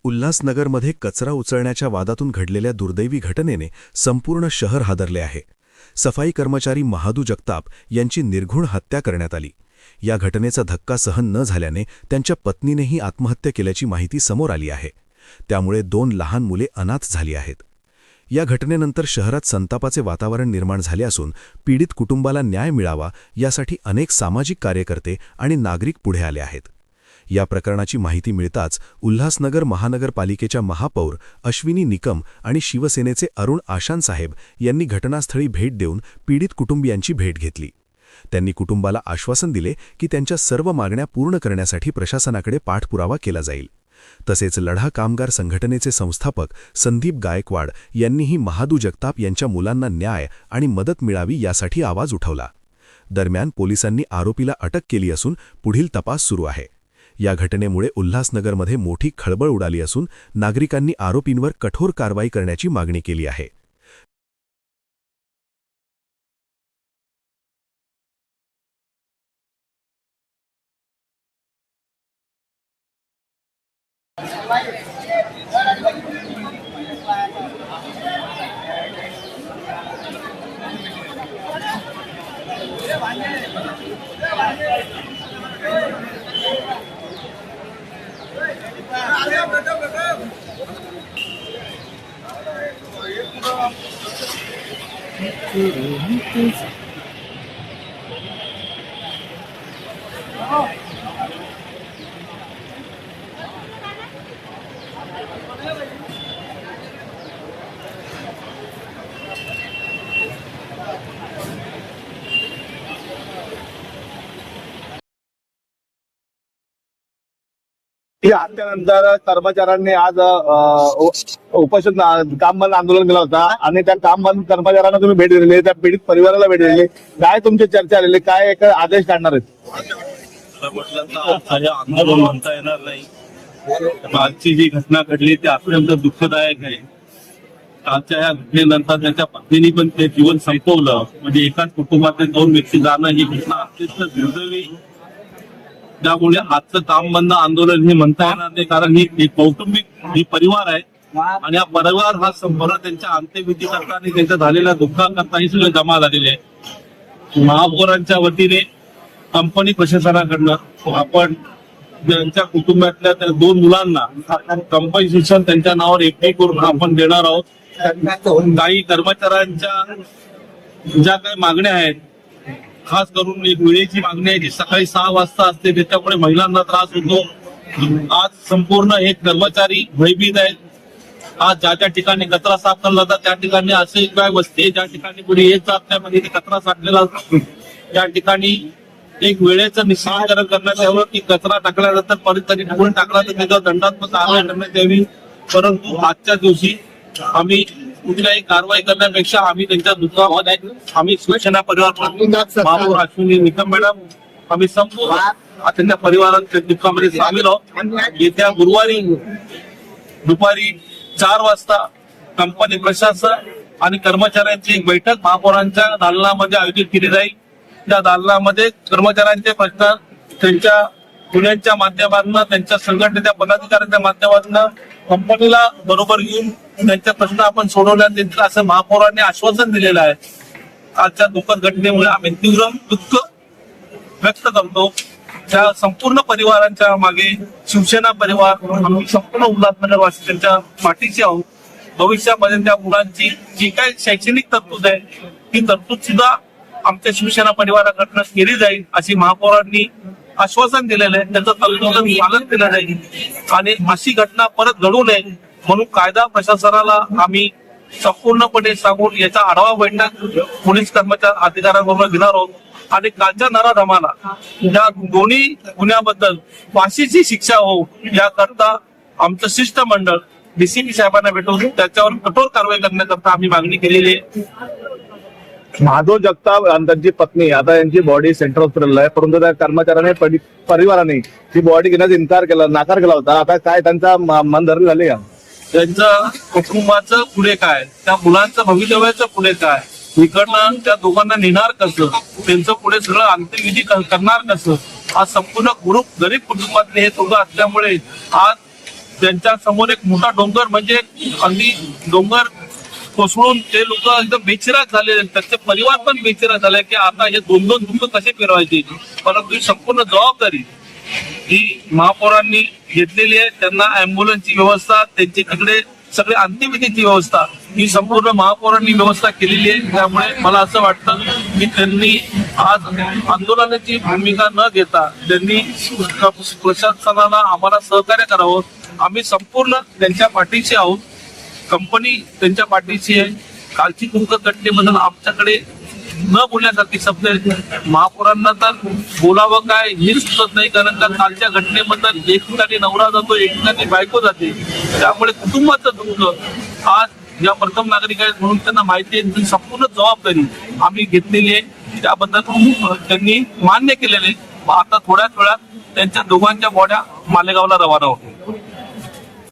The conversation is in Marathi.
उल्हासनगरमध्ये कचरा उचलण्याच्या वादातून घडलेल्या दुर्दैवी घटनेने संपूर्ण शहर हादरले आहे। सफाई कर्मचारी महादू जगताप यांची निर्घृण हत्या करण्यात आली। या घटनेचा धक्का सहन न झाल्याने त्यांच्या पत्नीनेही आत्महत्या केल्याची माहिती समोर आली आहे। त्यामुळे 2 लहान मुले अनाथ झाली आहेत। या घटनेनंतर शहरात संतापाचे वातावरण निर्माण झाले असून पीडित कुटुंबाला न्याय मिळावा यासाठी अनेक सामाजिक कार्यकर्ते आणि नागरिक पुढे आले आहेत। या प्रकरणाची माहिती मिळताच उल्हासनगर महानगरपालिकेच्या महापौर अश्विनी निकम आणि शिवसेनेचे अरुण आशान साहेब यांनी घटनास्थळी भेट देऊन पीडित कुटुंबियांची भेट घेतली। त्यांनी कुटुंबाला आश्वासन दिले की त्यांच्या सर्व मागण्या पूर्ण करण्यासाठी प्रशासनाकडे पाठपुरावा केला जाईल। तसेच लढा कामगार संघटनेचे संस्थापक संदीप गायकवाड यांनीही महादू जगताप यांच्या मुलांना न्याय आणि मदत मिळावी यासाठी आवाज उठवला। दरम्यान पोलिसांनी आरोपीला अटक केली असून पुढील तपास सुरू आहे। या घटनेमुळे उल्हासनगरमध्ये मोठी खळबळ उडाली असून नागरिकांनी आरोपींवर कठोर कारवाई करण्याची मागणी केली आहे। या हत्यानंतर कर्मचाऱ्यांनी आज उपोषण काम बंद आंदोलन केलं होता आणि त्या काम बंद कर्मचाऱ्यांना तुम्ही भेट दिलेली, त्या पीडित परिवाराला भेट दिलेली, काय तुमची चर्चा आलेली, काय एक आदेश काढणार आहेत? आंदोलन म्हणता येणार नाही। आजची जी घटना घडली ती अत्यंत दुःखदायक आहे। कालच्या या घटनेनंतर त्यांच्या पत्नीने पण ते जीवन संपवलं, म्हणजे एकाच कुटुंबातले 2 व्यक्ती जाणं ही घटना अत्यंत दुर्दैवी। त्यामुळे आजचं काम बंद आंदोलन हे म्हणता येणार नाही, कारण ही कौटुंबिक ही परिवार आहे आणि हा परिवार हा संपूर्ण त्यांच्या अंत्यविधी करता आणि त्यांच्या झालेल्या दुःखाकरताही सगळे जमा झालेले आहे। महापौरांच्या वतीने कंपनी प्रशासनाकडनं आपण त्यांच्या कुटुंबातल्या त्या 2 मुलांना कंपन्सेशन त्यांच्या नावावर FD करून आपण देणार आहोत। काही कर्मचाऱ्यांच्या ज्या काही मागण्या आहेत, खास करून एक वेळेची मागणी आहे जी सकाळी 6 वाजता असते, त्याच्यामुळे महिलांना त्रास होतो। आज संपूर्ण हे कर्मचारी भयभीत आहेत। आज ज्या ठिकाणी कचरा साफ केला जातात त्या ठिकाणी असे एक बॅग बसते, ज्या ठिकाणी कुणी येत जात नाही म्हणजे कचरा साठलेला असतो, त्या ठिकाणी एक वेळेचं निश्चितीकरण करण्यात यावं की कचरा टाकल्यानंतर परत तरी कुणी टाकला तर त्याच्यावर दंडात्मक कारवाई करण्यात यावी। परंतु आजच्या दिवशी आम्ही कुठल्याही कारवाई करण्यापेक्षा आम्ही त्यांच्या दुःखामध्ये आम्ही शिवसेना परिवार महापौर अश्विनी निकम मॅडम आम्ही संपूर्ण त्यांच्या परिवारांच्या दुःखामध्ये सामील आहोत। येत्या गुरुवारी दुपारी 4 वाजता कंपनी प्रशासन आणि कर्मचाऱ्यांची एक बैठक महापौरांच्या दालनामध्ये आयोजित केली जाईल। त्या दालनामध्ये कर्मचाऱ्यांचे प्रश्न त्यांच्या गुन्ह्यांच्या माध्यमातून, त्यांच्या संघटनेच्या पदाधिकाऱ्यांच्या माध्यमातून कंपनीला बरोबर घेऊन त्यांचे प्रश्न आपण सोडवण्यात येतील असं महापौरांनी आश्वासन दिलेलं आहे। आजच्या दुःखद घटनेमुळे आम्ही तीव्र दुःख व्यक्त करतो। त्या संपूर्ण परिवारांच्या मागे शिवसेना परिवार आम्ही संपूर्ण उल्हासनगरवासी त्यांच्या पाठीशी आहोत। भविष्यामध्ये त्या मुलांची जी काही शैक्षणिक तरतूद आहे ती तरतूद सुद्धा आमच्या शिवसेना परिवाराकडनं केली जाईल अशी महापौरांनी आश्वासन दिलेलं आहे। त्याचं तत्परतेने पालन केलं जाईल आणि अशी घटना परत घडू नये म्हणून कायदा प्रशासनाला आम्ही संपूर्णपणे सांगून याचा आढावा बैठक पोलीस कर्मचारी अधिकाऱ्यांबरोबर घेणार आहोत आणि कालच्या नराधमाला या दोन्ही गुन्ह्याबद्दल फाशीची शिक्षा हो याकरता आमचं शिष्टमंडळ DCP साहेबांना भेटून त्याच्यावर कठोर कारवाई करण्याकरता आम्ही मागणी केलेली आहे। महादू जगताप त्यांची पत्नी आता यांची बॉडी सेंट्रल हॉस्पिटलला आहे, परंतु त्या कर्मचाऱ्याने परिवाराने ती बॉडी घेण्याचा नाकार केला होता। आता काय त्यांचा मनधरणी झाली का? त्यांचं कुटुंबाचं पुढे काय, त्या मुलांचं भवितव्याचं पुढे काय, इकडनं त्या दोघांना नेणार कसं, त्यांचं पुढे सगळं अंत्यविधी करणार कसं, आज संपूर्ण गरीब कुटुंबातले हे दोघं असल्यामुळे आज त्यांच्या समोर एक मोठा डोंगर म्हणजे अगदी डोंगर कोसळून ते लोक एकदम बेचिराग झाले, त्यांचे परिवार पण बेचिराग झाले की आता हे दोन दुःख कसे पेरवायचे. परंतु ही संपूर्ण जबाबदारी ही महापौरांनी घेतलेली आहे. त्यांना अँब्युलन्सची व्यवस्था, त्यांची तिकडे सगळे अंत्यविधीची व्यवस्था ही संपूर्ण महापौरांनी व्यवस्था केलेली आहे. त्यामुळे मला असं वाटतं की त्यांनी आज आंदोलनाची भूमिका न घेता त्यांनी प्रशासनाला आम्हाला सहकार्य करावं. आम्ही संपूर्ण त्यांच्या पाठीशी आहोत. कंपनी त्यांच्या पाठीशी आहे. कालची घटनेबद्दल आमच्याकडे न बोलण्यासारखी शब्द आहेत. महापौरांना तर बोलावं काय हे सुचत नाही, कारण का कालच्या घटनेबद्दल एक ठिकाणी नवरा जातो, एक ठिकाणी बायको जाते. त्यामुळे कुटुंबाचं दुःख आज या प्रथम नागरिक आहेत म्हणून त्यांना माहिती आहे. ती संपूर्ण जबाबदारी आम्ही घेतलेली आहे. त्याबद्दल त्यांनी मान्य केलेले. आता थोड्याच वेळात त्यांच्या दोघांच्या बॉड्या मालेगावला रवाना होतील.